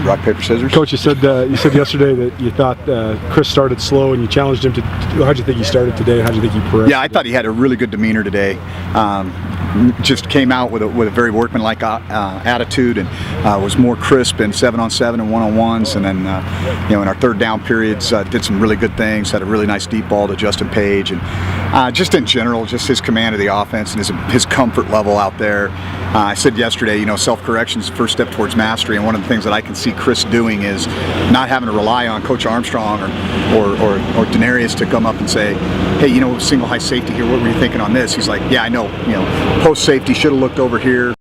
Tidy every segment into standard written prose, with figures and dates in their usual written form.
Rock, paper, scissors. Coach, you said yesterday that you thought Chris started slow, and you challenged him to. How'd you think he started today? How'd you think he progressed? Yeah, I thought he had a really good demeanor today. Just came out with a very workmanlike attitude, and was more crisp in 7-on-7 and 1-on-1s, and then in our third down periods did some really good things. Had a really nice deep ball to Justin Page, and just in general, just his command of the offense and his comfort level out there. I said yesterday, self-correction is the first step towards mastery, and one of the things that I can see Chris doing is not having to rely on Coach Armstrong or Denarius to come up and say, hey, single high safety here, what were you thinking on this? He's like, yeah, I know, post safety should have looked over here.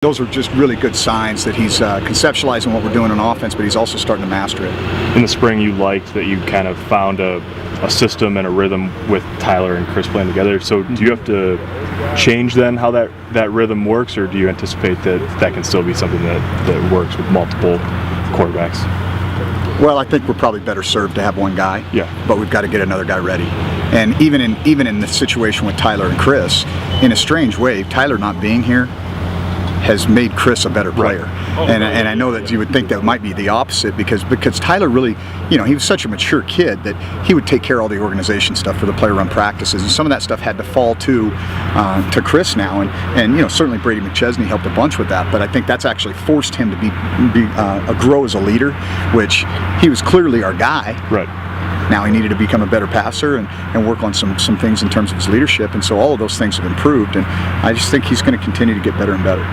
Those are just really good signs that he's conceptualizing what we're doing on offense, but he's also starting to master it. In the spring, you liked that you kind of found a system and a rhythm with Tyler and Chris playing together. So do you have to change then how that rhythm works, or do you anticipate that can still be something that works with multiple quarterbacks? Well, I think we're probably better served to have one guy. Yeah. But we've got to get another guy ready. And even in the situation with Tyler and Chris, in a strange way, Tyler not being here has made Chris a better player. Right. And I know that you would think that might be the opposite because Tyler really, he was such a mature kid that he would take care of all the organization stuff for the player run practices, and some of that stuff had to fall to Chris now, and certainly Brady McChesney helped a bunch with that, but I think that's actually forced him to grow as a leader, which he was clearly our guy. Right. Now he needed to become a better passer and work on some things in terms of his leadership, and so all of those things have improved, and I just think he's going to continue to get better and better.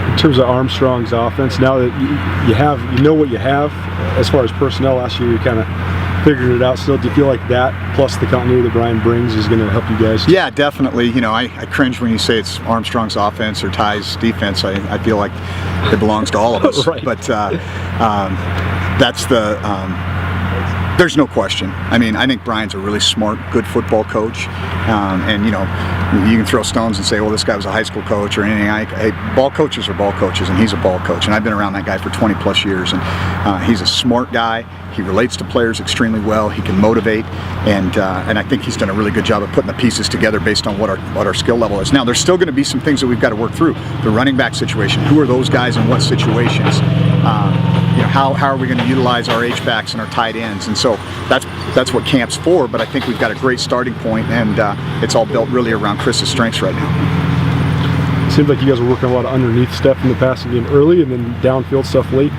In terms of Armstrong's offense, now that you know what you have as far as personnel, last year you kind of figured it out still. Do you feel like that plus the continuity that Brian brings is going to help you guys? Yeah, definitely. I cringe when you say it's Armstrong's offense or Ty's defense. I feel like it belongs to all of us. Right. But that's there's no question. I mean, I think Brian's a really smart, good football coach, and you can throw stones and say, well, this guy was a high school coach or anything. Hey, ball coaches are ball coaches, and he's a ball coach, and I've been around that guy for 20 plus years, and he's a smart guy. He relates to players extremely well. He can motivate, and I think he's done a really good job of putting the pieces together based on what our skill level is. Now, there's still going to be some things that we've got to work through. The running back situation. Who are those guys in what situations? How are we going to utilize our H-backs and our tight ends? And so that's what camp's for, but I think we've got a great starting point, and it's all built really around Chris's strengths right now. It seems like you guys are working a lot of underneath stuff in the passing game early and then downfield stuff late.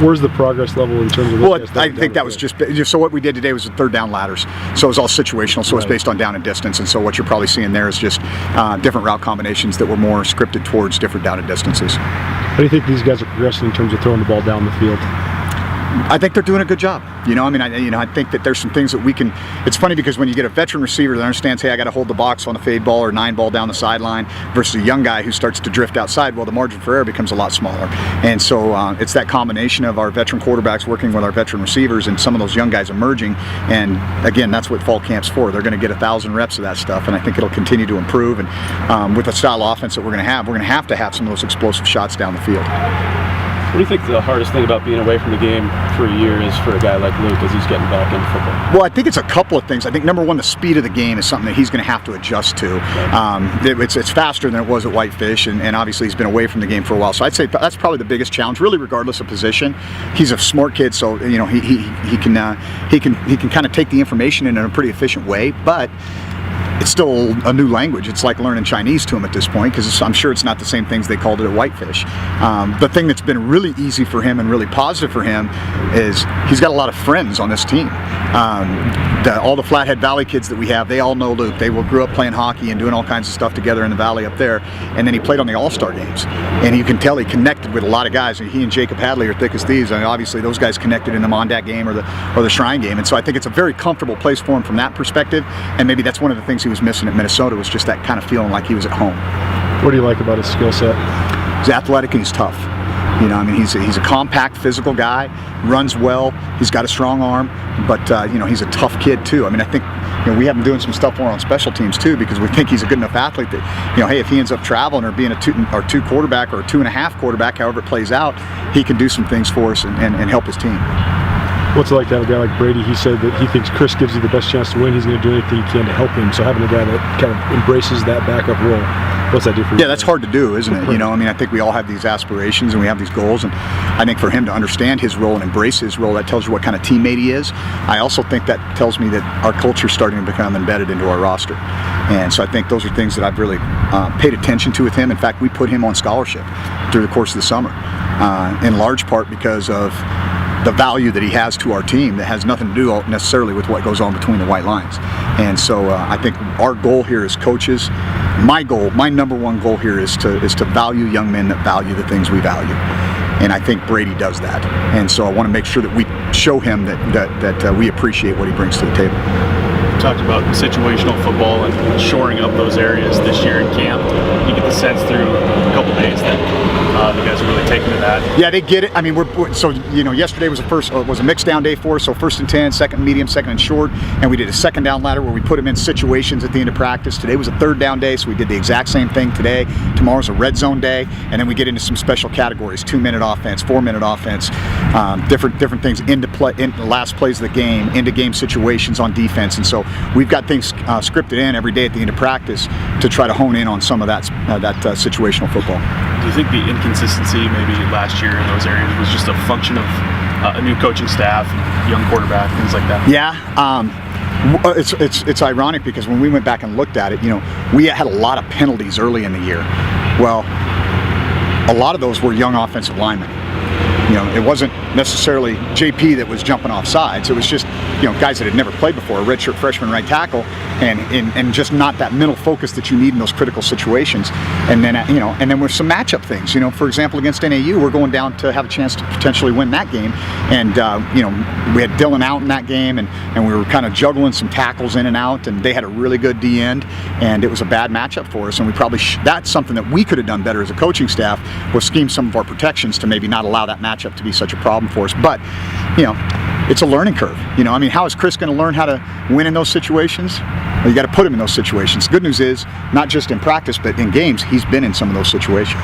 Where's the progress level in terms of Well, I think that was just so what we did today was the third down ladders. So it was all situational, so it's based on down and distance, and so what you're probably seeing there is just different route combinations that were more scripted towards different down and distances. How do you think these guys are progressing in terms of throwing the ball down the field? I think they're doing a good job. I think that there's some things that we can. It's funny because when you get a veteran receiver that understands, hey, I got to hold the box on a fade ball or 9 ball down the sideline, versus a young guy who starts to drift outside, well, the margin for error becomes a lot smaller. And so it's that combination of our veteran quarterbacks working with our veteran receivers and some of those young guys emerging. And again, that's what fall camp's for. They're going to get 1,000 reps of that stuff, and I think it'll continue to improve. And with the style of offense that we're going to have some of those explosive shots down the field. What do you think the hardest thing about being away from the game for a year is for a guy like Luke as he's getting back into football? Well, I think it's a couple of things. I think number one, the speed of the game is something that he's going to have to adjust to. It's faster than it was at Whitefish, and obviously he's been away from the game for a while. So I'd say that's probably the biggest challenge, really, regardless of position. He's a smart kid, so he can kind of take the information in a pretty efficient way, but it's still a new language. It's like learning Chinese to him at this point, because I'm sure it's not the same things they called it at Whitefish. The thing that's been really easy for him and really positive for him is he's got a lot of friends on this team. All the Flathead Valley kids that we have, they all know Luke. They grew up playing hockey and doing all kinds of stuff together in the valley up there. And then he played on the All-Star games, and you can tell he connected with a lot of guys. And he and Jacob Hadley are thick as thieves, and obviously those guys connected in the Mondat game or the Shrine game. And so I think it's a very comfortable place for him from that perspective. And maybe that's one of the things he was missing at Minnesota, was just that kind of feeling like he was at home. What do you like about his skill set? He's athletic and he's tough. He's a compact, physical guy, runs well, he's got a strong arm, but he's a tough kid too. I think we have him doing some stuff more on special teams too, because we think he's a good enough athlete that, hey, if he ends up traveling or being a two quarterback or a 2.5 quarterback, however it plays out, he can do some things for us and help his team. What's it like to have a guy like Brady? He said that he thinks Chris gives you the best chance to win. He's going to do anything he can to help him. So having a guy that kind of embraces that backup role, what's that do for you? Yeah, that's hard to do, isn't it? You know, I mean, I think we all have these aspirations and we have these goals, and I think for him to understand his role and embrace his role, that tells you what kind of teammate he is. I also think that tells me that our culture is starting to become embedded into our roster. And so I think those are things that I've really paid attention to with him. In fact, we put him on scholarship through the course of the summer, in large part because of the value that he has to our team that has nothing to do necessarily with what goes on between the white lines. And so I think our goal here as coaches, my number one goal here is to value young men that value the things we value. And I think Brady does that. And so I want to make sure that we show him that we appreciate what he brings to the table. We talked about situational football and shoring up those areas this year in camp. You get the sense through a couple days that the guys are really taking to that. Yeah, they get it. I mean, so you know, yesterday was a mixed down day for us. So 1st and 10, 2nd and medium, 2nd and short, and we did a 2nd down ladder where we put them in situations at the end of practice. Today was a 3rd down day, so we did the exact same thing today. Tomorrow's a red zone day, and then we get into some special categories: 2-minute offense, 4-minute offense, different things in the last plays of the game, into game situations on defense. And so we've got things scripted in every day at the end of practice to try to hone in on some of that situational football. Do you think the inconsistency maybe last year in those areas was just a function of a new coaching staff, young quarterback, things like that? Yeah. It's ironic because when we went back and looked at it, you know, we had a lot of penalties early in the year. Well, a lot of those were young offensive linemen. You know, it wasn't necessarily JP that was jumping off sides. It was just, you know, guys that had never played before, a redshirt freshman right tackle, and just not that mental focus that you need in those critical situations. And then, you know, and then with some matchup things. You know, for example, against NAU, we're going down to have a chance to potentially win that game. And, you know, we had Dylan out in that game, and we were kind of juggling some tackles in and out, and they had a really good D end, and it was a bad matchup for us. And we probably, that's something that we could have done better as a coaching staff, was scheme some of our protections to maybe not allow that matchup to be such a problem for us. But, you know, it's a learning curve. You know, I mean, how is Chris going to learn how to win in those situations? Well, you got to put him in those situations. Good news is, not just in practice, but in games, he's been in some of those situations.